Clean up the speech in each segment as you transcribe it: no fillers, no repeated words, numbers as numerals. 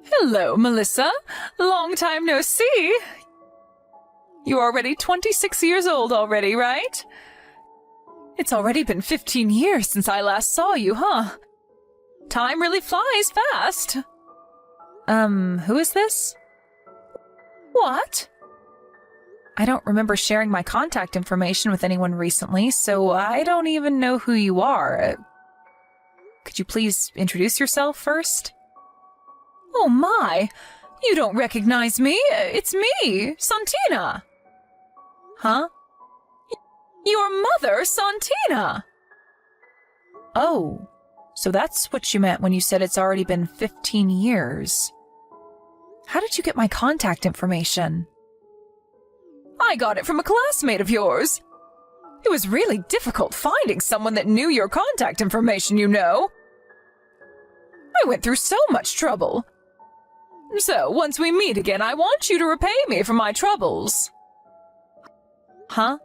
Hello, Melissa. Long time no see. You're already 26 years old already, right? It's already been 15 years since I last saw you, huh? Time really flies fast. Who is this? What? I don't remember sharing my contact information with anyone recently, so I don't even know who you are. Could you please introduce yourself first? Oh my! You don't recognize me! It's me, Santina! Huh? Your mother, Santina! Oh, so that's what you meant when you said it's already been 15 years. How did you get my contact information? I got it from a classmate of yours. It was really difficult finding someone that knew your contact information, you know. I went through so much trouble. So, once we meet again, I want you to repay me for my troubles. Huh?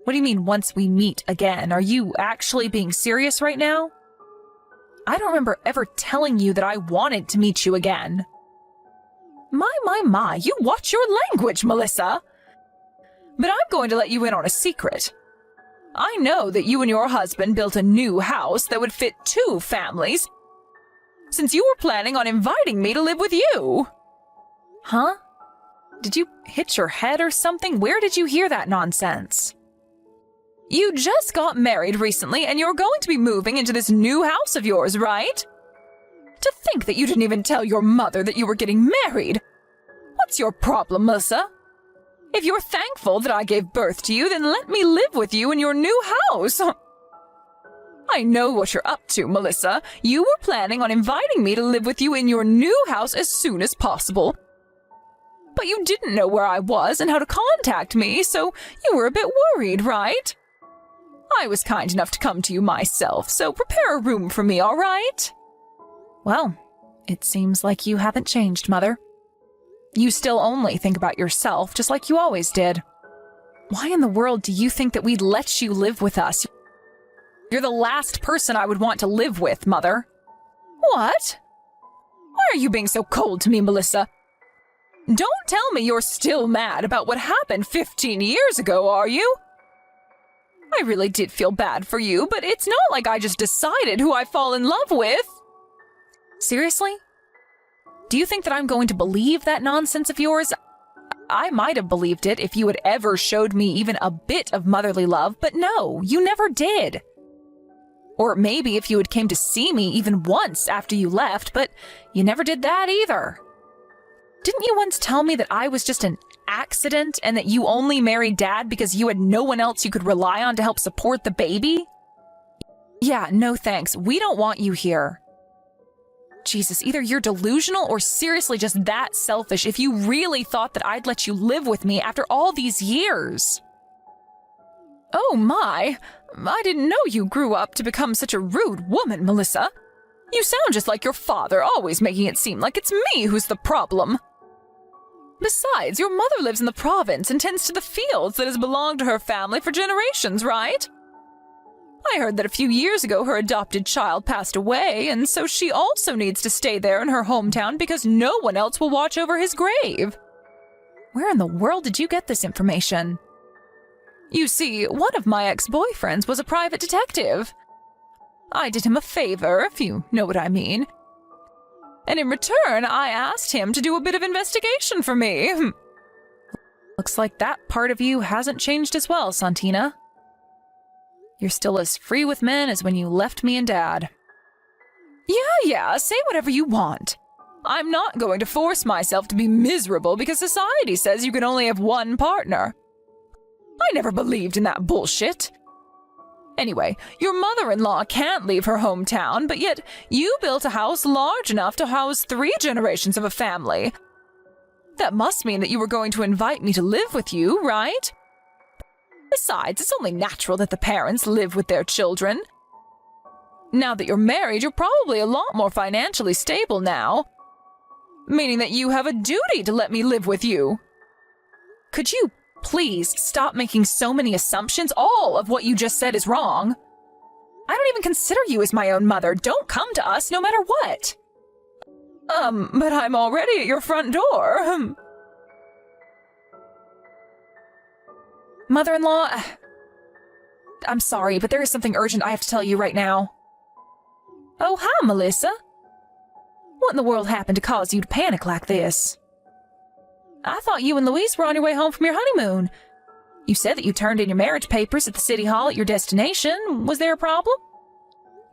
What do you mean, once we meet again? Are you actually being serious right now? I don't remember ever telling you that I wanted to meet you again. My, you watch your language, Melissa. But I'm going to let you in on a secret. I know that you and your husband built a new house that would fit 2 families, since you were planning on inviting me to live with you. Huh? Did you hit your head or something? Where did you hear that nonsense? You just got married recently and you're going to be moving into this new house of yours, right? To think that you didn't even tell your mother that you were getting married. What's your problem, Melissa? If you're thankful that I gave birth to you, then let me live with you in your new house. I know what you're up to, Melissa. You were planning on inviting me to live with you in your new house as soon as possible. But you didn't know where I was and how to contact me, so you were a bit worried, right? I was kind enough to come to you myself, so prepare a room for me, all right? Well, it seems like you haven't changed, Mother. You still only think about yourself, just like you always did. Why in the world do you think that we'd let you live with us? You're the last person I would want to live with, Mother. What? Why are you being so cold to me, Melissa? Don't tell me you're still mad about what happened 15 years ago, are you? I really did feel bad for you, but it's not like I just decided who I fall in love with. Seriously? Do you think that I'm going to believe that nonsense of yours? I might have believed it if you had ever showed me even a bit of motherly love, but no, you never did. Or maybe if you had came to see me even once after you left, but you never did that either. Didn't you once tell me that I was just an accident and that you only married Dad because you had no one else you could rely on to help support the baby? Yeah, no thanks. We don't want you here. Jesus, either you're delusional or seriously just that selfish if you really thought that I'd let you live with me after all these years. Oh my, I didn't know you grew up to become such a rude woman, Melissa. You sound just like your father, always making it seem like it's me who's the problem. Besides, your mother lives in the province and tends to the fields that has belonged to her family for generations, right? I heard that a few years ago her adopted child passed away, and so she also needs to stay there in her hometown because no one else will watch over his grave. Where in the world did you get this information? You see, one of my ex-boyfriends was a private detective. I did him a favor, if you know what I mean. And in return, I asked him to do a bit of investigation for me. Looks like that part of you hasn't changed as well, Santina. You're still as free with men as when you left me and Dad. Yeah, say whatever you want. I'm not going to force myself to be miserable because society says you can only have one partner. I never believed in that bullshit. Anyway, your mother-in-law can't leave her hometown, but yet you built a house large enough to house 3 generations of a family. That must mean that you were going to invite me to live with you, right? Besides, it's only natural that the parents live with their children. Now that you're married, you're probably a lot more financially stable now, meaning that you have a duty to let me live with you. Could you please stop making so many assumptions? All of what you just said is wrong. I don't even consider you as my own mother. Don't come to us no matter what. But I'm already at your front door. Mother-in-law, I'm sorry, but there is something urgent I have to tell you right now. Oh, hi, Melissa. What in the world happened to cause you to panic like this? I thought you and Louise were on your way home from your honeymoon. You said that you turned in your marriage papers at the city hall at your destination. Was there a problem?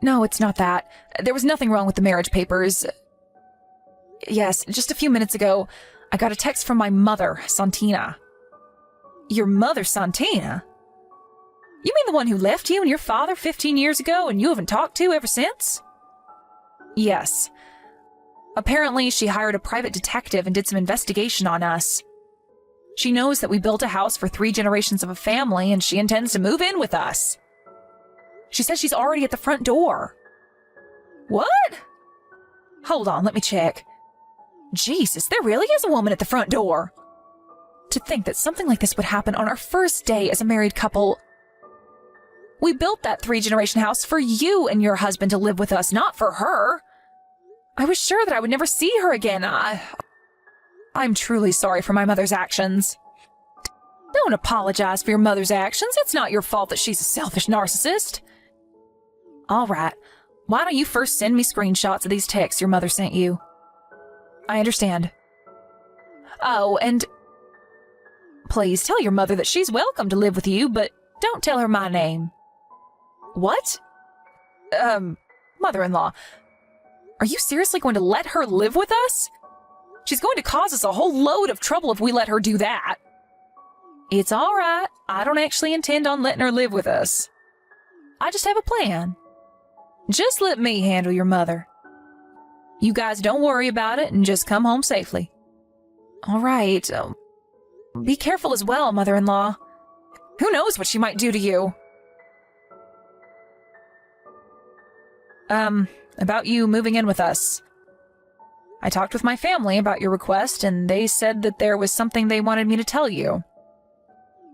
No, it's not that. There was nothing wrong with the marriage papers. Yes, just a few minutes ago, I got a text from my mother, Santina. Your mother, Santina? You mean the one who left you and your father 15 years ago and you haven't talked to ever since? Yes. Apparently, she hired a private detective and did some investigation on us. She knows that we built a house for 3 generations of a family and she intends to move in with us. She says she's already at the front door. What? Hold on, let me check. Jesus, there really is a woman at the front door. To think that something like this would happen on our first day as a married couple. We built that 3-generation house for you and your husband to live with us, not for her. I was sure that I would never see her again. I'm truly sorry for my mother's actions. Don't apologize for your mother's actions. It's not your fault that she's a selfish narcissist. All right. Why don't you first send me screenshots of these texts your mother sent you? I understand. Oh, and please tell your mother that she's welcome to live with you, but don't tell her my name. What? Mother-in-law, are you seriously going to let her live with us? She's going to cause us a whole load of trouble if we let her do that. It's all right. I don't actually intend on letting her live with us. I just have a plan. Just let me handle your mother. You guys don't worry about it and just come home safely. All right. Be careful as well, mother-in-law. Who knows what she might do to you? About you moving in with us. I talked with my family about your request, and they said that there was something they wanted me to tell you.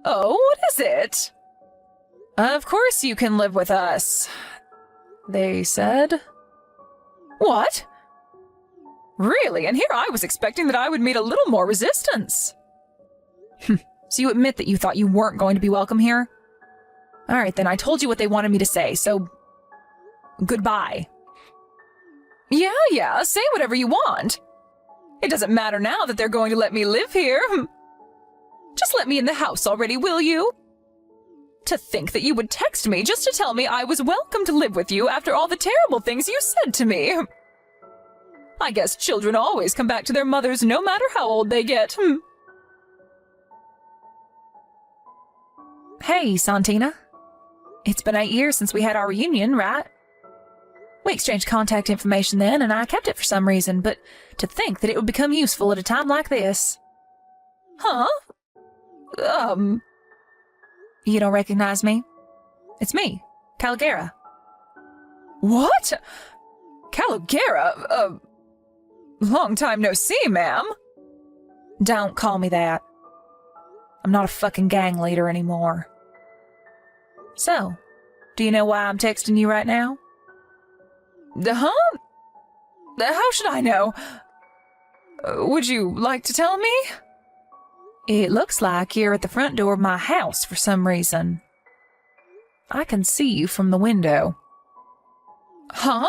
Oh, what is it? Of course you can live with us, they said. What? Really? And here I was expecting that I would meet a little more resistance. So you admit that you thought you weren't going to be welcome here? All right, then I told you what they wanted me to say, so goodbye. Yeah, say whatever you want. It doesn't matter now that they're going to let me live here. Just let me in the house already, will you? To think that you would text me just to tell me I was welcome to live with you after all the terrible things you said to me. I guess children always come back to their mothers no matter how old they get. Hey, Santina. It's been 8 years since we had our reunion, right? We exchanged contact information then, and I kept it for some reason, but to think that it would become useful at a time like this. Huh? You don't recognize me? It's me, Caligera. What? Caligera? Long time no see, ma'am. Don't call me that. I'm not a fucking gang leader anymore. So, do you know why I'm texting you right now? Huh? How should I know? Would you like to tell me? It looks like you're at the front door of my house for some reason. I can see you from the window. Huh?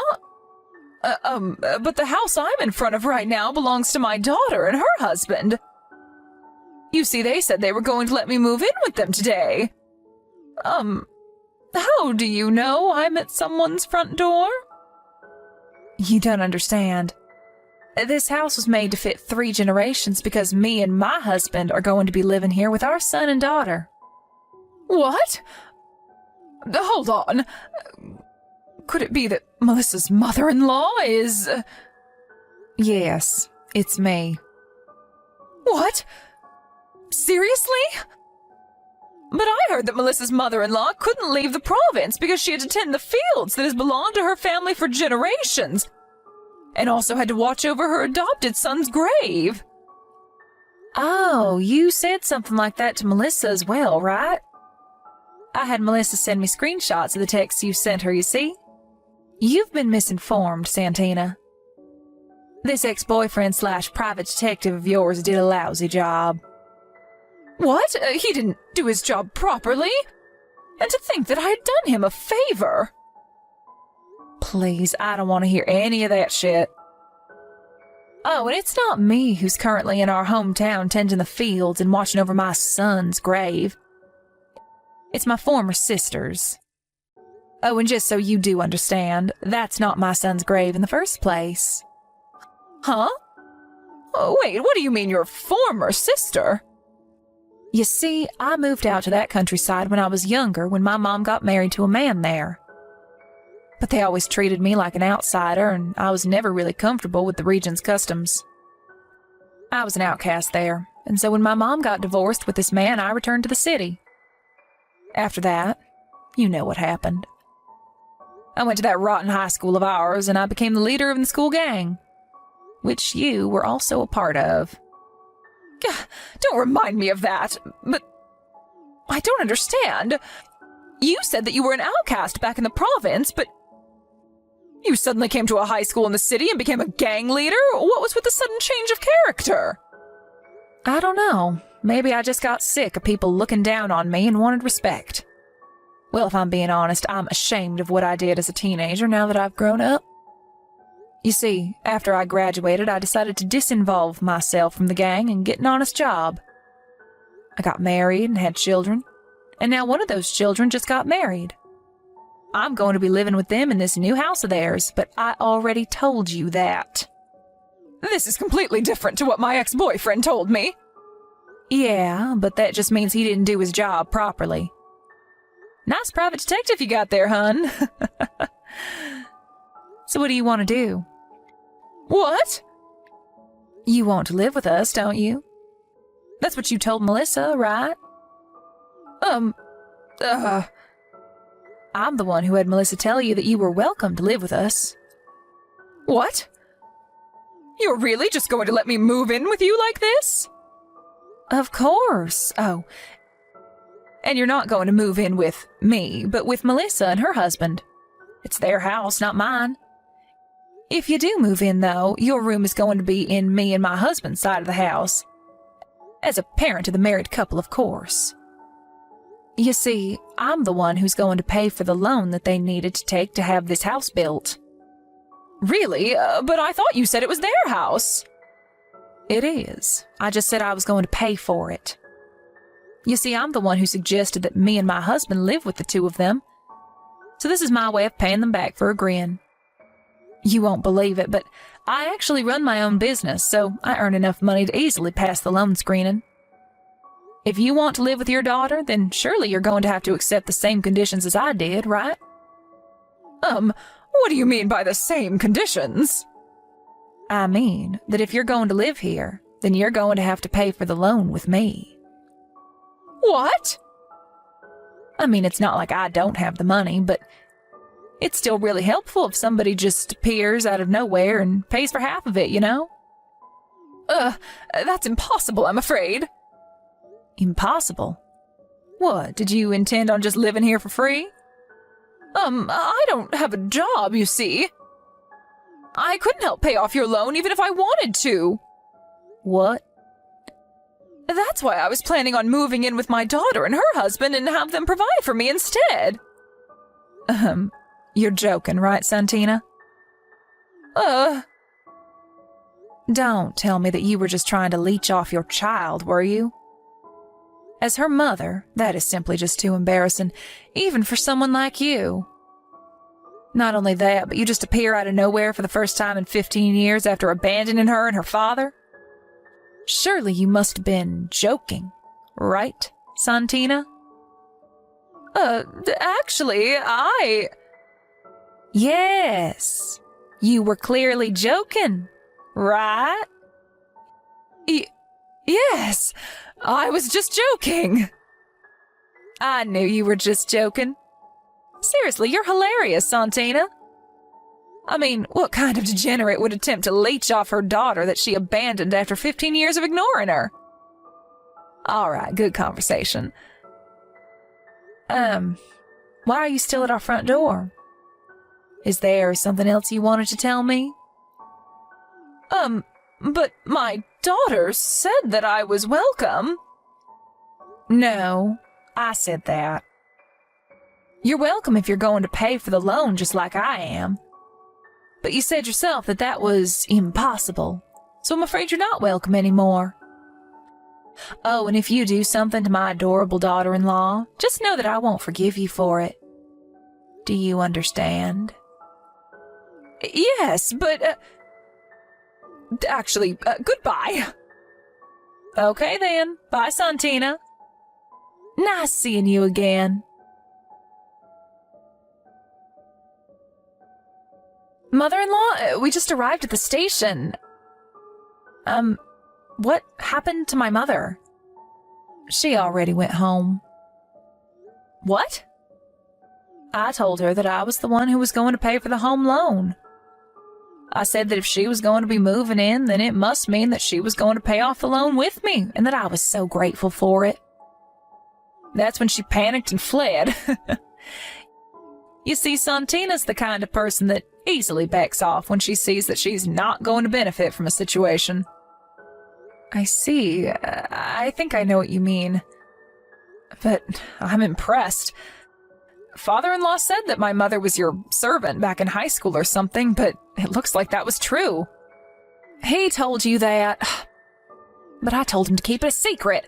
But the house I'm in front of right now belongs to my daughter and her husband. You see, they said they were going to let me move in with them today. How do you know I'm at someone's front door? You don't understand. This house was made to fit 3 generations because me and my husband are going to be living here with our son and daughter. What? Hold on. Could it be that Melissa's mother-in-law is... Yes, it's me. What? Seriously? But I heard that Melissa's mother-in-law couldn't leave the province because she had to tend the fields that has belonged to her family for generations, and also had to watch over her adopted son's grave. Oh, you said something like that to Melissa as well, right? I had Melissa send me screenshots of the texts you sent her, you see? You've been misinformed, Santina. This ex-boyfriend / private detective of yours did a lousy job. What? He didn't do his job properly? And to think that I had done him a favor. Please, I don't want to hear any of that shit. Oh, and it's not me who's currently in our hometown tending the fields and watching over my son's grave. It's my former sister's. Oh, and just so you do understand, that's not my son's grave in the first place. Huh? Oh, wait, what do you mean your former sister? You see, I moved out to that countryside when I was younger when my mom got married to a man there. But they always treated me like an outsider, and I was never really comfortable with the region's customs. I was an outcast there, and so when my mom got divorced with this man, I returned to the city. After that, you know what happened. I went to that rotten high school of ours, and I became the leader of the school gang, which you were also a part of. Don't remind me of that, but I don't understand. You said that you were an outcast back in the province, but you suddenly came to a high school in the city and became a gang leader? What was with the sudden change of character? I don't know. Maybe I just got sick of people looking down on me and wanted respect. Well, if I'm being honest, I'm ashamed of what I did as a teenager now that I've grown up. You see, after I graduated, I decided to disinvolve myself from the gang and get an honest job. I got married and had children, and now one of those children just got married. I'm going to be living with them in this new house of theirs, but I already told you that. This is completely different to what my ex-boyfriend told me. Yeah, but that just means he didn't do his job properly. Nice private detective you got there, hun. So what do you want to do? What? You want to live with us, don't you? That's what you told Melissa, right? I'm the one who had Melissa tell you that you were welcome to live with us. What? You're really just going to let me move in with you like this? Of course. Oh, and you're not going to move in with me, but with Melissa and her husband. It's their house, not mine. If you do move in, though, your room is going to be in me and my husband's side of the house. As a parent to the married couple, of course. You see, I'm the one who's going to pay for the loan that they needed to take to have this house built. Really? But I thought you said it was their house. It is. I just said I was going to pay for it. You see, I'm the one who suggested that me and my husband live with the two of them. So this is my way of paying them back for agreeing. You won't believe it, but I actually run my own business, so I earn enough money to easily pass the loan screening. If you want to live with your daughter, then surely you're going to have to accept the same conditions as I did, right? What do you mean by the same conditions? I mean that if you're going to live here, then you're going to have to pay for the loan with me. What? I mean, it's not like I don't have the money, but it's still really helpful if somebody just appears out of nowhere and pays for half of it, you know? That's impossible, I'm afraid. Impossible? What, did you intend on just living here for free? I don't have a job, you see. I couldn't help pay off your loan even if I wanted to. What? That's why I was planning on moving in with my daughter and her husband and have them provide for me instead. You're joking, right, Santina? Don't tell me that you were just trying to leech off your child, were you? As her mother, that is simply just too embarrassing, even for someone like you. Not only that, but you just appear out of nowhere for the first time in 15 years after abandoning her and her father? Surely you must have been joking, right, Santina? Actually, Yes, you were clearly joking, right? Yes, I was just joking. I knew you were just joking. Seriously, you're hilarious, Santina. I mean, what kind of degenerate would attempt to leech off her daughter that she abandoned after 15 years of ignoring her? All right, good conversation. Why are you still at our front door? Is there something else you wanted to tell me? But my daughter said that I was welcome. No, I said that. You're welcome if you're going to pay for the loan just like I am. But you said yourself that that was impossible, so I'm afraid you're not welcome anymore. Oh, and if you do something to my adorable daughter-in-law, just know that I won't forgive you for it. Do you understand? Yes, but, actually, goodbye. Okay then, bye, Santina. Nice seeing you again. Mother-in-law, we just arrived at the station. What happened to my mother? She already went home. What? I told her that I was the one who was going to pay for the home loan. I said that if she was going to be moving in, then it must mean that she was going to pay off the loan with me, and that I was so grateful for it. That's when she panicked and fled. You see, Santina's the kind of person that easily backs off when she sees that she's not going to benefit from a situation. I see. I think I know what you mean. But I'm impressed. Father-in-law said that my mother was your servant back in high school or something, but it looks like that was true. He told you that, but I told him to keep it a secret.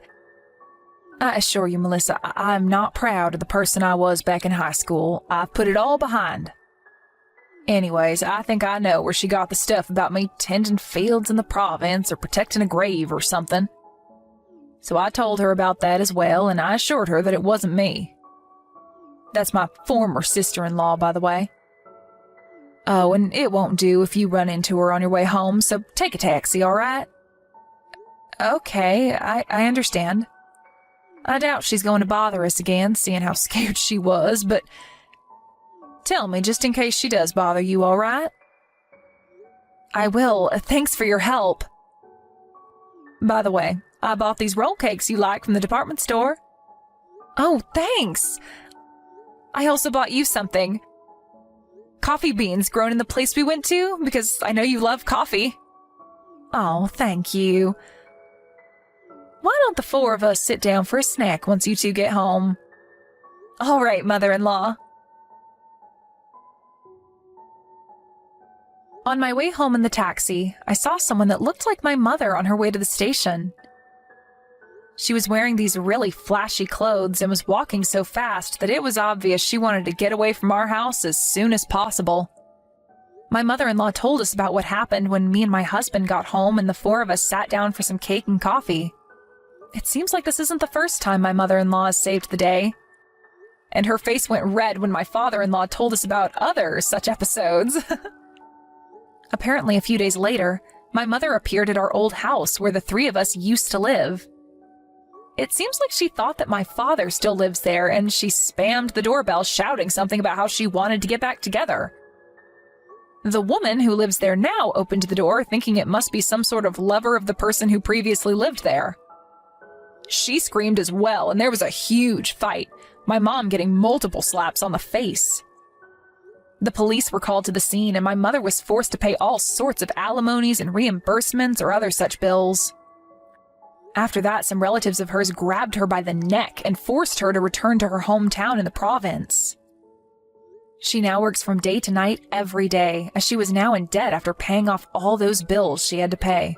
I assure you, Melissa, I'm not proud of the person I was back in high school. I've put it all behind. Anyways, I think I know where she got the stuff about me tending fields in the province or protecting a grave or something. So I told her about that as well, and I assured her that it wasn't me. That's my former sister-in-law, by the way. Oh, and it won't do if you run into her on your way home, so take a taxi, all right? Okay, I understand. I doubt she's going to bother us again, seeing how scared she was, but tell me, just in case she does bother you, all right? I will. Thanks for your help. By the way, I bought these roll cakes you like from the department store. Oh, thanks. I also bought you something. Coffee beans grown in the place we went to, because I know you love coffee. Oh, thank you. Why don't the four of us sit down for a snack once you two get home? All right, mother-in-law. On my way home in the taxi, I saw someone that looked like my mother on her way to the station. She was wearing these really flashy clothes and was walking so fast that it was obvious she wanted to get away from our house as soon as possible. My mother-in-law told us about what happened when me and my husband got home and the four of us sat down for some cake and coffee. It seems like this isn't the first time my mother-in-law has saved the day. And her face went red when my father-in-law told us about other such episodes. Apparently, a few days later, my mother appeared at our old house where the three of us used to live. It seems like she thought that my father still lives there, and she spammed the doorbell shouting something about how she wanted to get back together. The woman who lives there now opened the door, thinking it must be some sort of lover of the person who previously lived there. She screamed as well, and there was a huge fight, my mom getting multiple slaps on the face. The police were called to the scene, and my mother was forced to pay all sorts of alimonies and reimbursements or other such bills. After that, some relatives of hers grabbed her by the neck and forced her to return to her hometown in the province. She now works from day to night every day, as she was now in debt after paying off all those bills she had to pay.